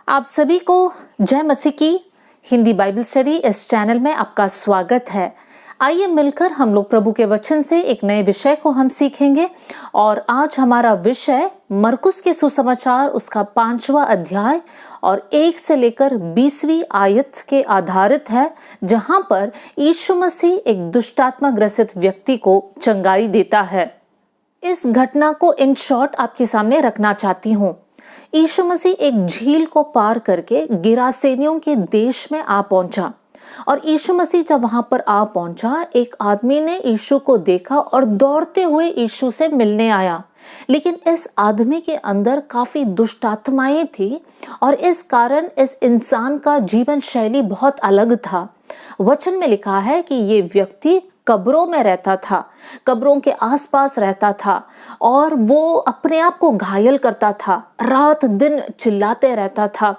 आप सभी को जय मसीह की हिंदी बाइबल स्टडी इस चैनल में आपका स्वागत है। आइए मिलकर हम लोग प्रभु के वचन से एक नए विषय को हम सीखेंगे और आज हमारा विषय मरकुस के सुसमाचार उसका 5वां अध्याय और 1 से लेकर 20वीं आयत के आधारित है, जहां पर यीशु मसीह एक दुष्टात्मा ग्रसित व्यक्ति को चंगाई देता है। इस घटना को इन शॉर्ट आपके सामने रखना चाहती हूँ। यीशु मसीह एक झील को पार करके गिरासेनियों के देश में आ पहुंचा और यीशु मसीह जब वहां पर आ पहुंचा, एक आदमी ने यीशु को देखा और दौड़ते हुए यीशु से मिलने आया। लेकिन इस आदमी के अंदर काफी दुष्ट आत्माएं थी और इस कारण इस इंसान का जीवन शैली बहुत अलग था। वचन में लिखा है कि ये व्यक्ति कब्रों में रहता था, कब्रों के आसपास रहता था और वो अपने आप को घायल करता था, रात दिन चिल्लाते रहता था।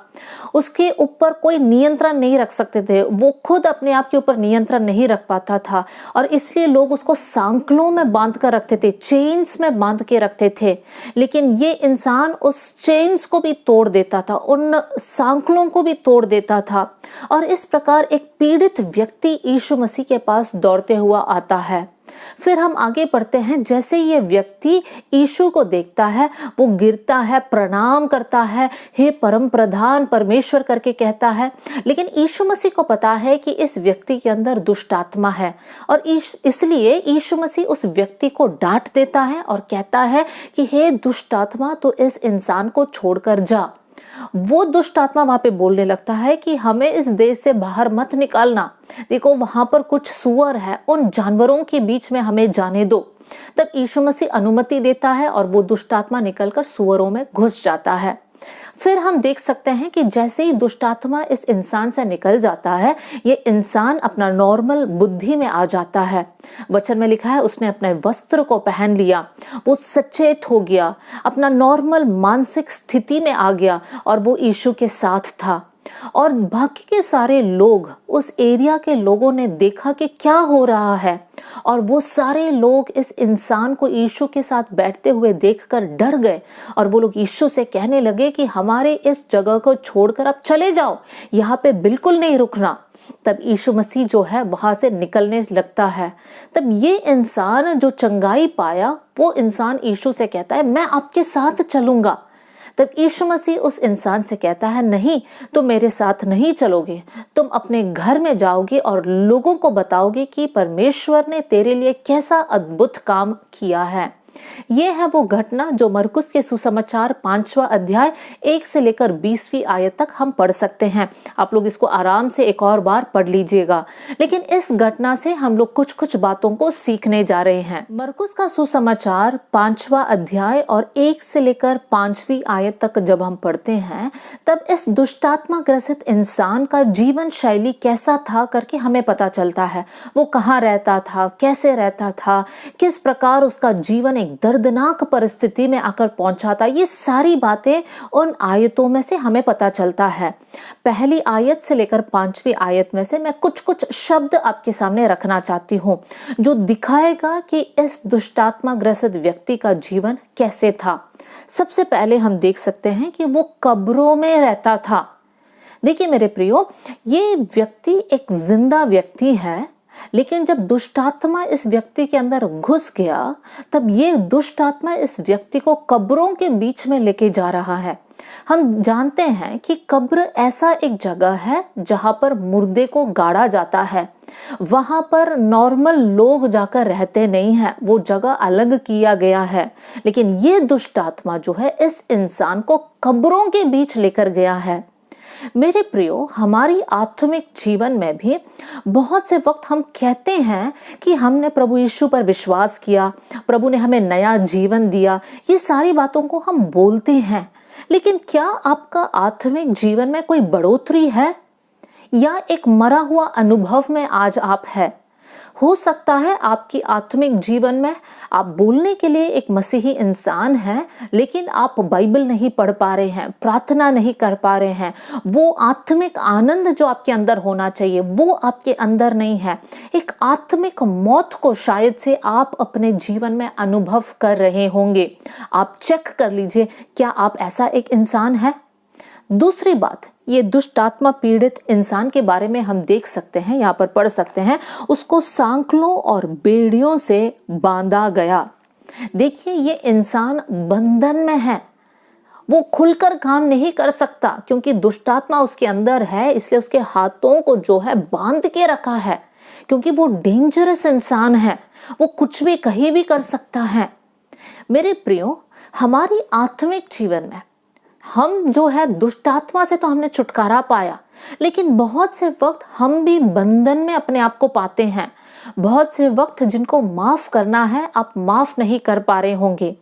उसके ऊपर कोई नियंत्रण नहीं रख सकते थे, वो खुद अपने आप के ऊपर नियंत्रण नहीं रख पाता था और इसलिए लोग उसको सांकलों में बांध कर रखते थे, चेन्स में बांध के रखते थे। लेकिन ये इंसान उस चेन्स को भी तोड़ देता था, उन सांकलों को भी तोड़ देता था और इस प्रकार एक पीड़ित व्यक्ति यीशु मसीह के पास दौड़ते हुआ आता है। फिर हम आगे बढ़ते हैं। जैसे ये व्यक्ति यीशु को देखता है, वो गिरता है, प्रणाम करता है, हे परम प्रधान परमेश्वर करके कहता है। लेकिन यीशु मसीह को पता है कि इस व्यक्ति के अंदर दुष्ट आत्मा है और इसलिए यीशु मसीह उस व्यक्ति को डांट देता है और कहता है कि हे दुष्ट आत्मा, तो इस इंसान को छोड़कर जा। वो दुष्ट आत्मा वहां पे बोलने लगता है कि हमें इस देश से बाहर मत निकालना, देखो वहां पर कुछ सूअर है, उन जानवरों के बीच में हमें जाने दो। तब यीशु मसीह अनुमति देता है और वो दुष्ट आत्मा निकलकर सूअरों में घुस जाता है। फिर हम देख सकते हैं कि जैसे ही दुष्ट आत्मा इस इंसान से निकल जाता है, ये इंसान अपना नॉर्मल बुद्धि में आ जाता है। वचन में लिखा है उसने अपने वस्त्र को पहन लिया, वो सचेत हो गया, अपना नॉर्मल मानसिक स्थिति में आ गया और वो यीशु के साथ था। और बाकी के सारे लोग, उस एरिया के लोगों ने देखा कि क्या हो रहा है और वो सारे लोग इस इंसान को यीशु के साथ बैठते हुए देखकर डर गए और वो लोग यीशु से कहने लगे कि हमारे इस जगह को छोड़कर अब चले जाओ, यहाँ पे बिल्कुल नहीं रुकना। तब यीशु मसीह जो है वहां से निकलने लगता है। तब ये इंसान जो चंगाई पाया, वो इंसान यीशु से कहता है मैं आपके साथ चलूंगा। तब यीशु मसीह उस इंसान से कहता है नहीं, तुम मेरे साथ नहीं चलोगे, तुम अपने घर में जाओगे और लोगों को बताओगे कि परमेश्वर ने तेरे लिए कैसा अद्भुत काम किया है। ये है वो घटना जो मरकुस के सुसमाचार 5वां अध्याय 1 से लेकर 20वीं आयत तक हम पढ़ सकते हैं। आप लोग इसको आराम से एक और बार पढ़ लीजिएगा। लेकिन इस घटना से हम लोग कुछ कुछ बातों को सीखने जा रहे हैं। मरकुस का सुसमाचार 5वां अध्याय और 1 से लेकर 5वीं आयत तक जब हम पढ़ते हैं, तब इस दुष्टात्मा ग्रसित इंसान का जीवन शैली कैसा था करके हमें पता चलता है। वो कहाँ रहता था, कैसे रहता था, किस प्रकार उसका जीवन एक दर्दनाक परिस्थिति में आकर पहुंचा था। ये सारी बातें उन आयतों में से हमें पता चलता है। पहली आयत से लेकर 5वीं आयत में से मैं कुछ कुछ शब्द आपके सामने रखना चाहती हूँ जो दिखाएगा कि इस दुष्टात्मा ग्रसित व्यक्ति का जीवन कैसे था। सबसे पहले हम देख सकते हैं कि वो कब्रों में रहता था। देखिए मेरे प्रियो, ये व्यक्ति एक जिंदा व्यक्ति है, लेकिन जब दुष्टात्मा इस व्यक्ति के अंदर घुस गया, तब ये दुष्टात्मा इस व्यक्ति को कब्रों के बीच में लेके जा रहा है। हम जानते हैं कि कब्र ऐसा एक जगह है जहां पर मुर्दे को गाड़ा जाता है। वहां पर नॉर्मल लोग जाकर रहते नहीं हैं, वो जगह अलग किया गया है। लेकिन ये दुष्टात्मा जो है इस इंसान को कब्रों के बीच लेकर गया है। मेरे प्रियो, हमारी आत्मिक जीवन में भी बहुत से वक्त हम कहते हैं कि हमने प्रभु यीशु पर विश्वास किया, प्रभु ने हमें नया जीवन दिया, ये सारी बातों को हम बोलते हैं। लेकिन क्या आपका आत्मिक जीवन में कोई बढ़ोतरी है या एक मरा हुआ अनुभव में आज आप है? हो सकता है आपकी आत्मिक जीवन में आप बोलने के लिए एक मसीही इंसान हैं, लेकिन आप बाइबल नहीं पढ़ पा रहे हैं, प्रार्थना नहीं कर पा रहे हैं। वो आत्मिक आनंद जो आपके अंदर होना चाहिए वो आपके अंदर नहीं है। एक आत्मिक मौत को शायद से आप अपने जीवन में अनुभव कर रहे होंगे। आप चेक कर लीजिए, क्या आप ऐसा एक इंसान है? दूसरी बात, ये दुष्ट आत्मा पीड़ित इंसान के बारे में हम देख सकते हैं, यहाँ पर पढ़ सकते हैं, उसको सांकलों और बेड़ियों से बांधा गया। देखिए, ये इंसान बंधन में है, वो खुलकर काम नहीं कर सकता क्योंकि दुष्टात्मा उसके अंदर है, इसलिए उसके हाथों को जो है बांध के रखा है, क्योंकि वो डेंजरस इंसान है, वो कुछ भी कहीं भी कर सकता है। मेरे प्रियो, हमारी आत्मिक जीवन में हम जो है दुष्टात्मा से तो हमने छुटकारा पाया, लेकिन बहुत से वक्त हम भी बंधन में अपने आप को पाते हैं। बहुत से वक्त जिनको माफ करना है आप माफ नहीं कर पा रहे होंगे,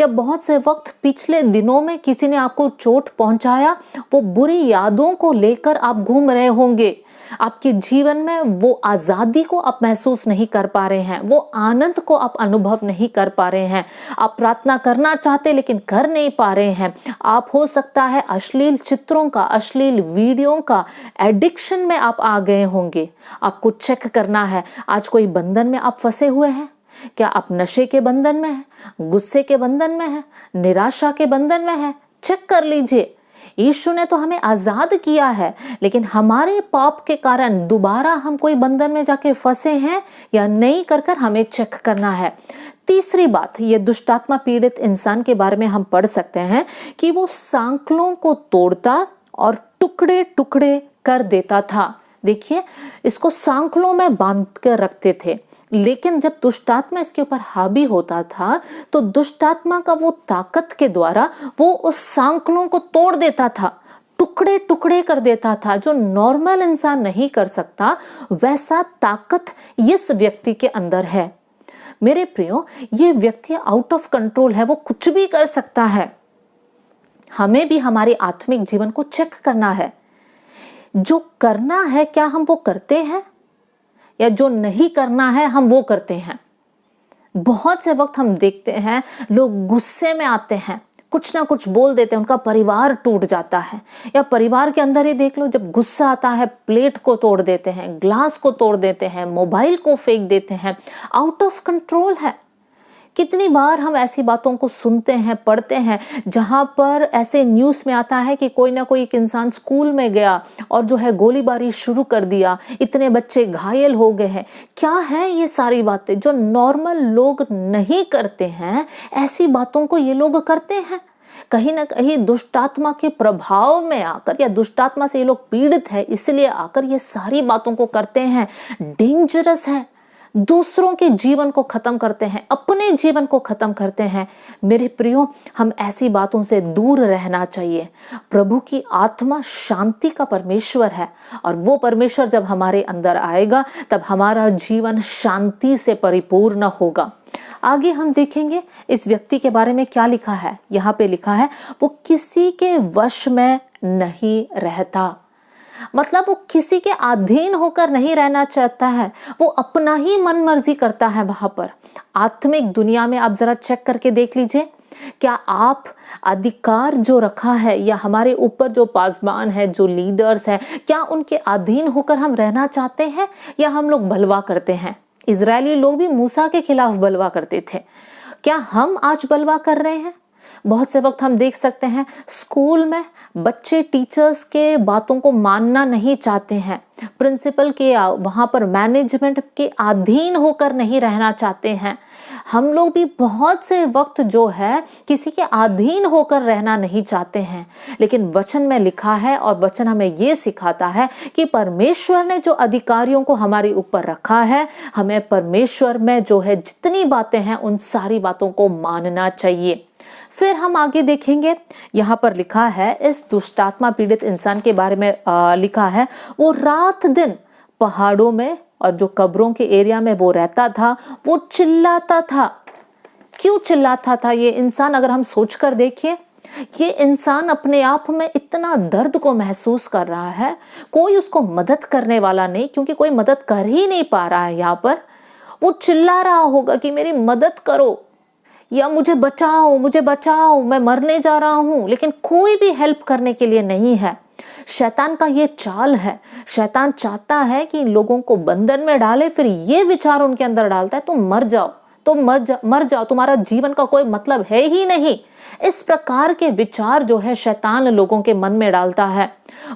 या बहुत से वक्त पिछले दिनों में किसी ने आपको चोट पहुंचाया, वो बुरी यादों को लेकर आप घूम रहे होंगे। आपके जीवन में वो आज़ादी को आप महसूस नहीं कर पा रहे हैं, वो आनंद को आप अनुभव नहीं कर पा रहे हैं। आप प्रार्थना करना चाहते लेकिन कर नहीं पा रहे हैं। आप हो सकता है अश्लील चित्रों का, अश्लील वीडियो का एडिक्शन में आप आ गए होंगे। आपको चेक करना है, आज कोई बंधन में आप फंसे हुए हैं क्या? आप नशे के बंधन में हैं, गुस्से के बंधन में हैं, निराशा के बंधन में हैं? चेक कर लीजिए। यीशु ने तो हमें आजाद किया है, लेकिन हमारे पाप के कारण दोबारा हम कोई बंधन में जाके फंसे हैं या नहीं, कर हमें चेक करना है। तीसरी बात, ये दुष्टात्मा पीड़ित इंसान के बारे में हम पढ़ सकते हैं कि वो सांकलों को तोड़ता और टुकड़े टुकड़े कर देता था। देखिए, इसको सांकलों में बांध कर रखते थे, लेकिन जब दुष्टात्मा इसके ऊपर हावी होता था तो दुष्टात्मा का वो ताकत के द्वारा वो उस सांकलों को तोड़ देता था, टुकड़े टुकड़े कर देता था। जो नॉर्मल इंसान नहीं कर सकता, वैसा ताकत इस व्यक्ति के अंदर है। मेरे प्रियो, ये व्यक्ति आउट ऑफ कंट्रोल है, वो कुछ भी कर सकता है। हमें भी हमारे आत्मिक जीवन को चेक करना है। जो करना है क्या हम वो करते हैं, या जो नहीं करना है हम वो करते हैं। बहुत से वक्त हम देखते हैं लोग गुस्से में आते हैं, कुछ ना कुछ बोल देते हैं, उनका परिवार टूट जाता है। या परिवार के अंदर ही देख लो, जब गुस्सा आता है प्लेट को तोड़ देते हैं, ग्लास को तोड़ देते हैं, मोबाइल को फेंक देते हैं। आउट ऑफ कंट्रोल है। कितनी बार हम ऐसी बातों को सुनते हैं, पढ़ते हैं, जहां पर ऐसे न्यूज़ में आता है कि कोई ना कोई एक इंसान स्कूल में गया और जो है गोलीबारी शुरू कर दिया, इतने बच्चे घायल हो गए हैं। क्या है ये सारी बातें जो नॉर्मल लोग नहीं करते हैं, ऐसी बातों को ये लोग करते हैं। कहीं ना कहीं दुष्टात्मा के प्रभाव में आकर, या दुष्टात्मा से ये लोग पीड़ित है इसलिए आकर ये सारी बातों को करते हैं। डेंजरस है। दूसरों के जीवन को खत्म करते हैं, अपने जीवन को खत्म करते हैं। मेरे प्रियो, हम ऐसी बातों से दूर रहना चाहिए। प्रभु की आत्मा शांति का परमेश्वर है, और वो परमेश्वर जब हमारे अंदर आएगा तब हमारा जीवन शांति से परिपूर्ण होगा। आगे हम देखेंगे इस व्यक्ति के बारे में क्या लिखा है। यहाँ पे लिखा है, वो किसी के वश में नहीं रहता। मतलब वो किसी के अधीन होकर नहीं रहना चाहता है, वो अपना ही मन मर्जी करता है। वहां पर आत्मिक दुनिया में आप जरा चेक करके देख लीजिए, क्या आप अधिकार जो रखा है, या हमारे ऊपर जो पासबान है, जो लीडर्स हैं, क्या उनके अधीन होकर हम रहना चाहते हैं, या हम लोग बलवा करते हैं? इजरायली लोग भी मूसा के खिलाफ बलवा करते थे। क्या हम आज बलवा कर रहे हैं? बहुत से वक्त हम देख सकते हैं स्कूल में बच्चे टीचर्स के बातों को मानना नहीं चाहते हैं, प्रिंसिपल के वहाँ पर मैनेजमेंट के अधीन होकर नहीं रहना चाहते हैं। हम लोग भी बहुत से वक्त जो है किसी के अधीन होकर रहना नहीं चाहते हैं। लेकिन वचन में लिखा है, और वचन हमें ये सिखाता है कि परमेश्वर ने जो अधिकारियों को हमारे ऊपर रखा है, हमें परमेश्वर में जो है जितनी बातें हैं उन सारी बातों को मानना चाहिए। फिर हम आगे देखेंगे, यहाँ पर लिखा है इस दुष्टात्मा पीड़ित इंसान के बारे में लिखा है, वो रात दिन पहाड़ों में और जो कब्रों के एरिया में वो रहता था, वो चिल्लाता था। क्यों चिल्लाता था ये इंसान? अगर हम सोच कर देखिए, ये इंसान अपने आप में इतना दर्द को महसूस कर रहा है, कोई उसको मदद करने वाला नहीं, क्योंकि कोई मदद कर ही नहीं पा रहा है। यहाँ पर वो चिल्ला रहा होगा कि मेरी मदद करो, या मुझे बचाओ, मुझे बचाओ, मैं मरने जा रहा हूं, लेकिन कोई भी हेल्प करने के लिए नहीं है। शैतान का ये चाल है। शैतान चाहता है कि लोगों को बंधन में डाले, फिर ये विचार उनके अंदर डालता है, तुम मर जाओ, तो मर जाओ, तुम्हारा जीवन का कोई मतलब है ही नहीं। इस प्रकार के विचार जो है शैतान लोगों के मन में डालता है।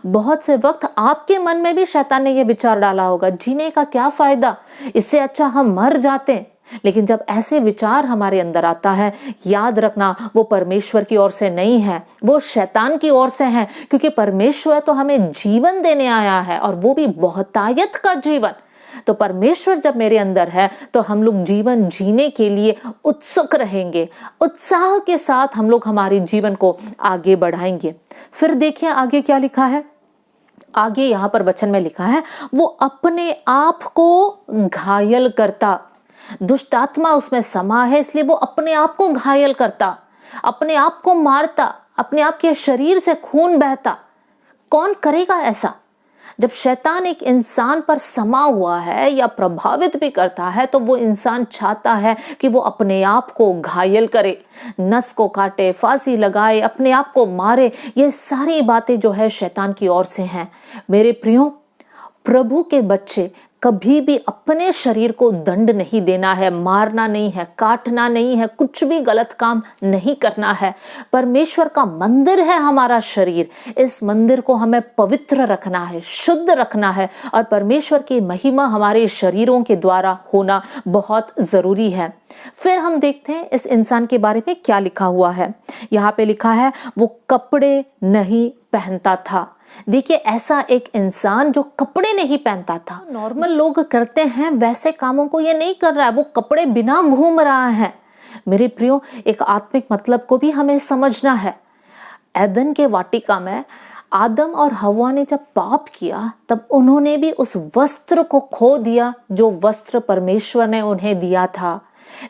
बहुत से वक्त आपके मन में भी शैतान ने ये विचार डाला होगा, जीने का क्या फायदा, इससे अच्छा हम मर जाते। लेकिन जब ऐसे विचार हमारे अंदर आता है, याद रखना वो परमेश्वर की ओर से नहीं है, वो शैतान की ओर से है। क्योंकि परमेश्वर तो हमें जीवन देने आया है, और वो भी बहुतायत का जीवन। तो परमेश्वर जब मेरे अंदर है तो हम लोग जीवन जीने के लिए उत्सुक रहेंगे, उत्साह के साथ हम लोग हमारे जीवन को आगे बढ़ाएंगे। फिर देखिए आगे क्या लिखा है। आगे यहाँ पर वचन में लिखा है, वो अपने आप को घायल करता। दुष्ट आत्मा उसमें समा है, इसलिए वो अपने आप को घायल करता, अपने आप को मारता, अपने आप के शरीर से खून बहता। कौन करेगा ऐसा? जब शैतान एक इंसान पर समा हुआ है या प्रभावित भी करता है, तो वो इंसान चाहता है कि वो अपने आप को घायल करे, नस को काटे, फांसी लगाए, अपने आप को मारे। ये सारी बातें जो है शैतान की ओर से हैं। मेरे प्रियो, प्रभु के बच्चे कभी भी अपने शरीर को दंड नहीं देना है, मारना नहीं है, काटना नहीं है, कुछ भी गलत काम नहीं करना है। परमेश्वर का मंदिर है हमारा शरीर, इस मंदिर को हमें पवित्र रखना है, शुद्ध रखना है, और परमेश्वर की महिमा हमारे शरीरों के द्वारा होना बहुत जरूरी है। फिर हम देखते हैं इस इंसान के बारे में क्या लिखा हुआ है। यहाँ पे लिखा है, वो कपड़े नहीं पहनता था। देखिए, ऐसा एक इंसान जो कपड़े नहीं पहनता था, नॉर्मल लोग करते हैं वैसे कामों को ये नहीं कर रहा है, वो कपड़े बिना घूम रहा है। मेरे प्रियो, एक आत्मिक मतलब को भी हमें समझना है। एदन के वाटिका में आदम और हव्वा ने जब पाप किया, तब उन्होंने भी उस वस्त्र को खो दिया जो वस्त्र परमेश्वर ने उन्हें दिया था।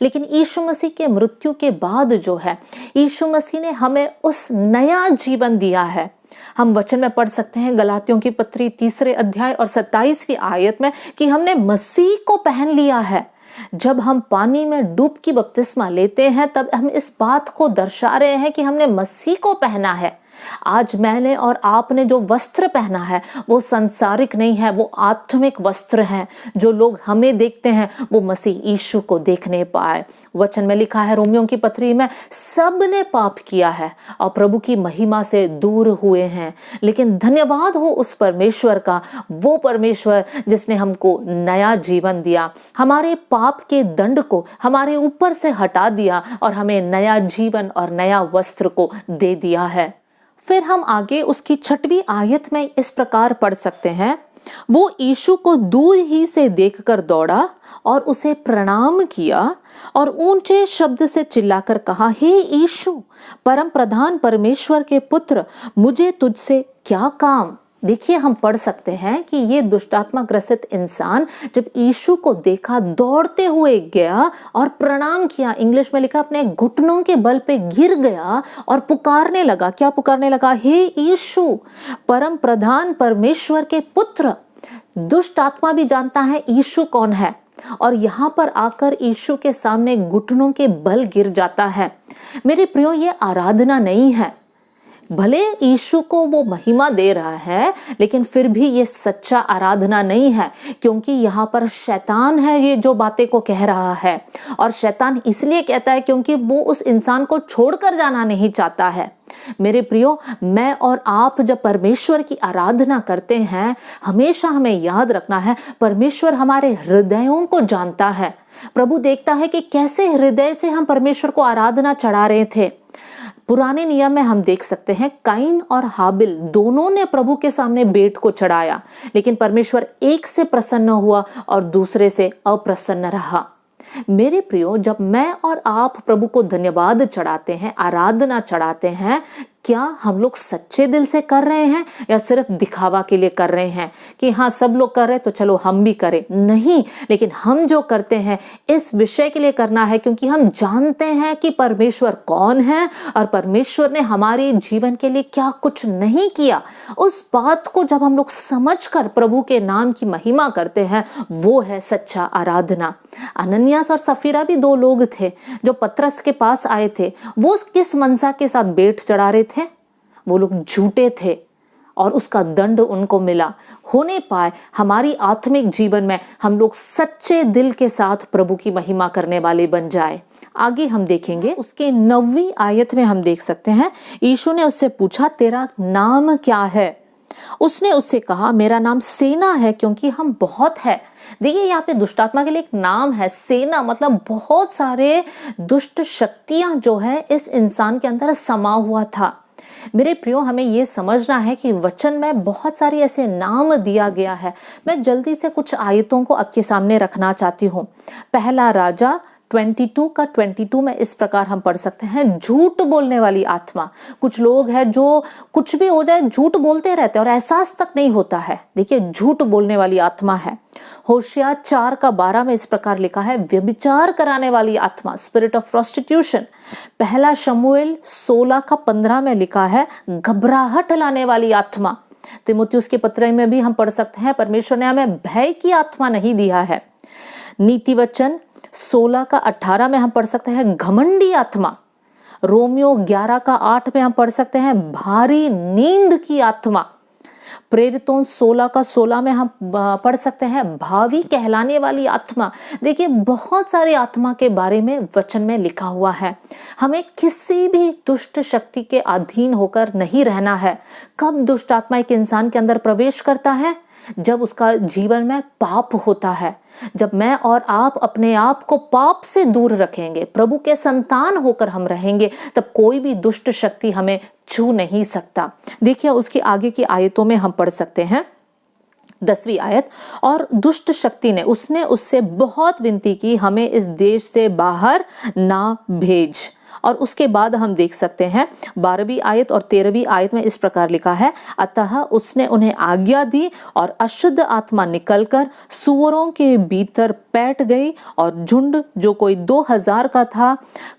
लेकिन यीशु मसीह के मृत्यु के बाद जो है, यीशु मसीह ने हमें उस नया जीवन दिया है। हम वचन में पढ़ सकते हैं गलातियों की पत्री 3 अध्याय और 27वीं आयत में कि हमने मसीह को पहन लिया है। जब हम पानी में डूबकी बपतिस्मा लेते हैं, तब हम इस बात को दर्शा रहे हैं कि हमने मसीह को पहना है। आज मैंने और आपने जो वस्त्र पहना है वो सांसारिक नहीं है, वो आत्मिक वस्त्र हैं। जो लोग हमें देखते हैं वो मसीह यीशु को देखने पाए। वचन में लिखा है रोमियों की पत्री में, सब ने पाप किया है और प्रभु की महिमा से दूर हुए हैं। लेकिन धन्यवाद हो उस परमेश्वर का, वो परमेश्वर जिसने हमको नया जीवन दिया, हमारे पाप के दंड को हमारे ऊपर से हटा दिया और हमें नया जीवन और नया वस्त्र को दे दिया है। फिर हम आगे उसकी 6वीं आयत में इस प्रकार पढ़ सकते हैं, वो यीशु को दूर ही से देखकर दौड़ा और उसे प्रणाम किया और ऊंचे शब्द से चिल्लाकर कहा, हे यीशु, परम प्रधान परमेश्वर के पुत्र, मुझे तुझसे क्या काम। देखिए, हम पढ़ सकते हैं कि ये दुष्टात्मा ग्रसित इंसान जब यीशु को देखा, दौड़ते हुए गया और प्रणाम किया। इंग्लिश में लिखा, अपने घुटनों के बल पे गिर गया और पुकारने लगा। क्या पुकारने लगा? हे यीशु, परम प्रधान परमेश्वर के पुत्र। दुष्ट आत्मा भी जानता है यीशु कौन है, और यहाँ पर आकर यीशु के सामने घुटनों के बल गिर जाता है। मेरे प्रियो, ये आराधना नहीं है। भले यीशु को वो महिमा दे रहा है, लेकिन फिर भी ये सच्चा आराधना नहीं है, क्योंकि यहाँ पर शैतान है ये जो बातें को कह रहा है। और शैतान इसलिए कहता है क्योंकि वो उस इंसान को छोड़कर जाना नहीं चाहता है। मेरे प्रियो, मैं और आप जब परमेश्वर की आराधना करते हैं, हमेशा हमें याद रखना है, परमेश्वर हमारे हृदयों को जानता है। प्रभु देखता है कि कैसे हृदय से हम परमेश्वर को आराधना चढ़ा रहे थे। पुराने नियम में हम देख सकते हैं, काइन और हाबिल दोनों ने प्रभु के सामने भेंट को चढ़ाया, लेकिन परमेश्वर एक से प्रसन्न हुआ और दूसरे से अप्रसन्न रहा। मेरे प्रियो, जब मैं और आप प्रभु को धन्यवाद चढ़ाते हैं, आराधना चढ़ाते हैं, क्या हम लोग सच्चे दिल से कर रहे हैं या सिर्फ दिखावा के लिए कर रहे हैं कि हाँ सब लोग कर रहे तो चलो हम भी करें? नहीं, लेकिन हम जो करते हैं इस विषय के लिए करना है क्योंकि हम जानते हैं कि परमेश्वर कौन है और परमेश्वर ने हमारे जीवन के लिए क्या कुछ नहीं किया। उस बात को जब हम लोग समझकर प्रभु के नाम की महिमा करते हैं, वो है सच्चा आराधना। अनन्यास और सफीरा भी 2 लोग थे जो पतरस के पास आए थे। वो किस मनसा के साथ भेंट चढ़ा रहे थे? वो लोग झूठे थे और उसका दंड उनको मिला, होने पाए हमारी आत्मिक जीवन में हम लोग सच्चे दिल के साथ प्रभु की महिमा करने वाले बन जाए। आगे हम देखेंगे उसके 9वीं आयत में हम देख सकते हैं, यीशु ने उससे पूछा तेरा नाम क्या है? उसने उससे कहा मेरा नाम सेना है, क्योंकि हम बहुत है। देखिए यहाँ पे दुष्ट आत्मा के लिए एक नाम है सेना, मतलब बहुत सारे दुष्ट शक्तियां जो है इस इंसान के अंदर समा हुआ था। मेरे प्रियो, हमें ये समझना है कि वचन में बहुत सारे ऐसे नाम दिया गया है। मैं जल्दी से कुछ आयतों को आपके सामने रखना चाहती हूँ। पहला राजा 22 का 22 में इस प्रकार हम पढ़ सकते हैं, झूठ बोलने वाली आत्मा। कुछ लोग हैं जो कुछ भी हो जाए झूठ बोलते रहते हैं और एहसास तक नहीं होता है। देखिए झूठ बोलने वाली आत्मा है। होशिया 4 का 12 में इस प्रकार लिखा है, व्यभिचार कराने वाली आत्मा, स्पिरिट ऑफ प्रोस्टिट्यूशन। पहला शमूएल 16 का 15 में लिखा है, घबराहट लाने वाली आत्मा। तीमुथियुस के पत्र में भी हम पढ़ सकते हैं, परमेश्वर ने हमें भय की आत्मा नहीं दिया है। नीति वचन 16 का 18 में हम पढ़ सकते हैं, घमंडी आत्मा। रोमियो 11 का 8 में हम पढ़ सकते हैं, भारी नींद की आत्मा। प्रेरितों 16 का 16 में हम पढ़ सकते हैं, भावी कहलाने वाली आत्मा। देखिए बहुत सारे आत्मा के बारे में वचन में लिखा हुआ है। हमें किसी भी दुष्ट शक्ति के अधीन होकर नहीं रहना है। कब दुष्ट आत्मा एक इंसान के अंदर प्रवेश करता है? जब उसका जीवन में पाप होता है। जब मैं और आप अपने आप को पाप से दूर रखेंगे, प्रभु के संतान होकर हम रहेंगे, तब कोई भी दुष्ट शक्ति हमें छू नहीं सकता। देखिए उसके आगे की आयतों में हम पढ़ सकते हैं, 10वीं आयत, और दुष्ट शक्ति ने उसने उससे बहुत विनती की, हमें इस देश से बाहर ना भेज। और उसके बाद हम देख सकते हैं 12वीं आयत और 13वीं आयत में इस प्रकार लिखा है, अतः उसने उन्हें आज्ञा दी और अशुद्ध आत्मा निकलकर सूअरों के भीतर बैठ गई और झुंड जो कोई 2000 का था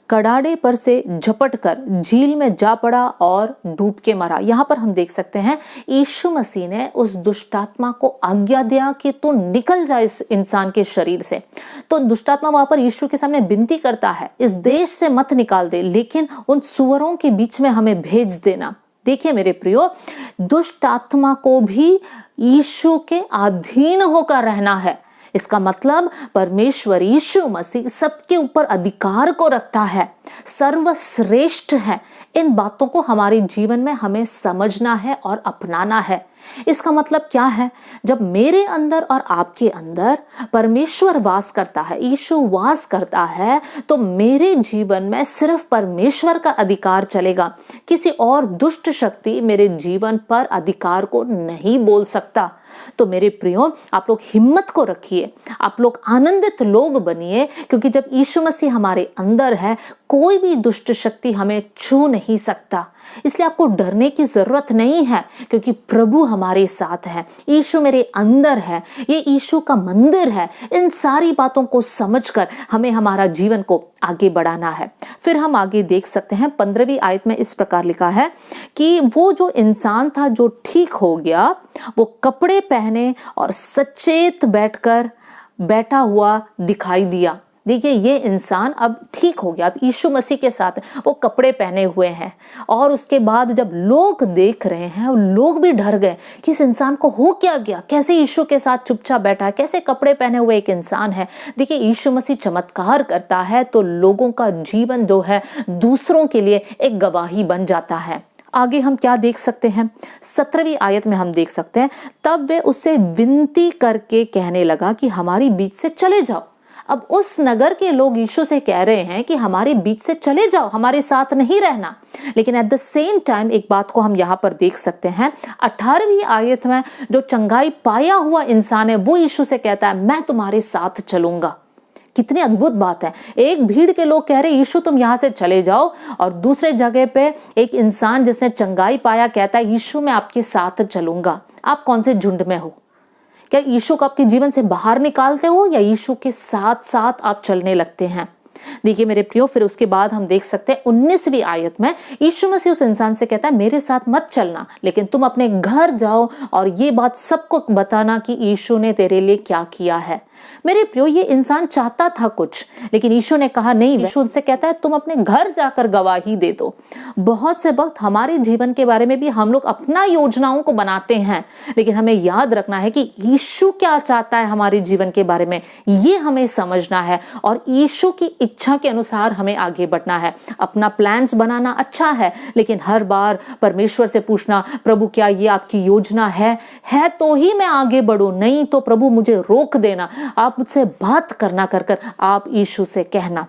कड़ाड़े पर से झपट कर झील में जा पड़ा और डूब के मरा। यहाँ पर हम देख सकते हैं यीशु मसीह ने उस दुष्टात्मा को आज्ञा दिया कि तू निकल जाए इस इंसान के शरीर से। तो दुष्टात्मा वहां पर यीशु के सामने विनती करता है, इस देश से मत निकाल दे, लेकिन उन सूअरों के बीच में हमें भेज देना। देखिए मेरे प्रियो, दुष्ट आत्मा को भी यीशु के अधीन होकर रहना है। इसका मतलब परमेश्वर यीशु मसीह सबके ऊपर अधिकार को रखता है, सर्वश्रेष्ठ है। इन बातों को हमारे जीवन में हमें समझना है और अपनाना है। इसका मतलब क्या है? जब मेरे अंदर और आपके अंदर परमेश्वर वास करता है, यीशु वास करता है, तो मेरे जीवन में सिर्फ परमेश्वर का अधिकार चलेगा। किसी और दुष्ट शक्ति मेरे जीवन पर अधिकार को नहीं बोल सकता। तो मेरे प्रियो, आप लोग हिम्मत को रखिए, आप लोग आनंदित लोग बनिए, क्योंकि जब यीशु मसीह हमारे अंदर है, कोई भी दुष्ट शक्ति हमें छू नहीं सकता। इसलिए आपको डरने की जरूरत नहीं है, क्योंकि प्रभु हमारे साथ है, यीशु मेरे अंदर है, ये यीशु का मंदिर है। इन सारी बातों को समझकर हमें हमारा जीवन को आगे बढ़ाना है। फिर हम आगे देख सकते हैं 15वीं आयत में इस प्रकार लिखा है कि वो जो इंसान था जो ठीक हो गया, वो कपड़े पहने और सचेत बैठा हुआ दिखाई दिया। देखिए ये इंसान अब ठीक हो गया, अब यीशु मसीह के साथ वो कपड़े पहने हुए हैं। और उसके बाद जब लोग देख रहे हैं, लोग भी डर गए कि इस इंसान को हो क्या गया, कैसे यीशु के साथ चुपचाप बैठा है, कैसे कपड़े पहने हुए एक इंसान है। देखिए यीशु मसीह चमत्कार करता है तो लोगों का जीवन जो है दूसरों के लिए एक गवाही बन जाता है। आगे हम क्या देख सकते हैं? 17वीं आयत में हम देख सकते हैं, तब वे उससे विनती करके कहने लगा कि हमारी बीच से चले जाओ। अब उस नगर के लोग यीशु से कह रहे हैं कि हमारे बीच से चले जाओ, हमारे साथ नहीं रहना। लेकिन एट द सेम टाइम एक बात को हम यहाँ पर देख सकते हैं, 18वीं आयत में जो चंगाई पाया हुआ इंसान है वो यीशु से कहता है, मैं तुम्हारे साथ चलूंगा। कितनी अद्भुत बात है। एक भीड़ के लोग कह रहे यीशु तुम यहाँ से चले जाओ, और दूसरे जगह पे एक इंसान जिसने चंगाई पाया कहता है यीशु मैं आपके साथ चलूंगा। आप कौन से झुंड में हो? क्या यीशु को आपके जीवन से बाहर निकालते हो या यीशु के साथ साथ आप चलने लगते हैं? देखिए मेरे प्रियो, फिर उसके बाद हम देख सकते हैं 19वीं आयत में यीशु मसीह उस इंसान से कहता है, मेरे साथ मत चलना, लेकिन तुम अपने घर जाओ और ये बात सबको बताना कि यीशु ने तेरे लिए क्या किया है। मेरे प्रियो, ये इंसान चाहता था कुछ, लेकिन यीशु ने कहा नहीं। यीशु उनसे कहता है तुम अपने घर जाकर गवाही दे दो। बहुत से वक्त हमारे जीवन के बारे में भी हम लोग अपना योजनाओं को बनाते हैं, लेकिन हमें याद रखना है कि यीशु क्या चाहता है हमारे जीवन के बारे में, ये हमें समझना है और यीशु की इच्छा के अनुसार हमें आगे बढ़ना है। अपना प्लान्स बनाना अच्छा है, लेकिन हर बार परमेश्वर से पूछना, प्रभु क्या ये आपकी योजना है तो ही मैं आगे बढ़ूं, नहीं तो प्रभु मुझे रोक देना। आप मुझसे बात करना कर आप यीशु से कहना।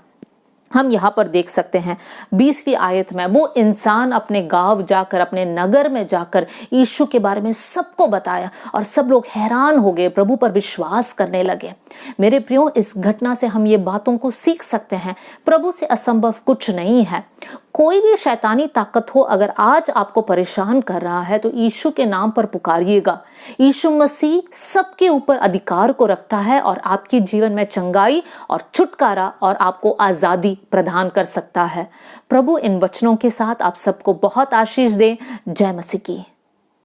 हम यहाँ पर देख सकते हैं 20वीं आयत में वो इंसान अपने गांव जाकर, अपने नगर में जाकर यीशु के बारे में सबको बताया और सब लोग हैरान हो गए, प्रभु पर विश्वास करने लगे। मेरे प्रियो, इस घटना से हम ये बातों को सीख सकते हैं, प्रभु से असंभव कुछ नहीं है। कोई भी शैतानी ताकत हो, अगर आज आपको परेशान कर रहा है तो यीशु के नाम पर पुकारिएगा। यीशु मसीह सबके ऊपर अधिकार को रखता है और आपके जीवन में चंगाई और छुटकारा और आपको आजादी प्रदान कर सकता है। प्रभु इन वचनों के साथ आप सबको बहुत आशीष दे। जय मसीह की।